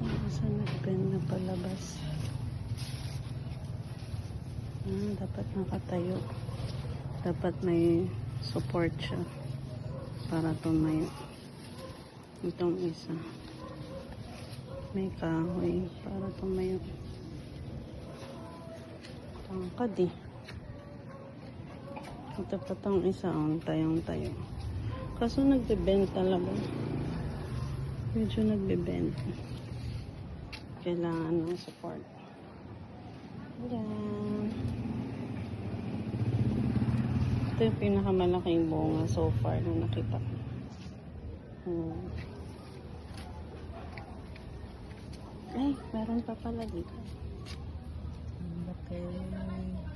Sa nag-bend na palabas. Dapat nakatayo. Dapat may support siya para tumayo. Itong isa. May kahoy para tumayo. Tangkad eh. Ito pa tong isa, tayong-tayo. Kaso nagbe-bend talaga. Medyo nagbe-bend. Kailangan ng support. Ayan. Ito yung pinakamalaking bunga so far na nakita ko. Ay, meron pa pala dito. Okay.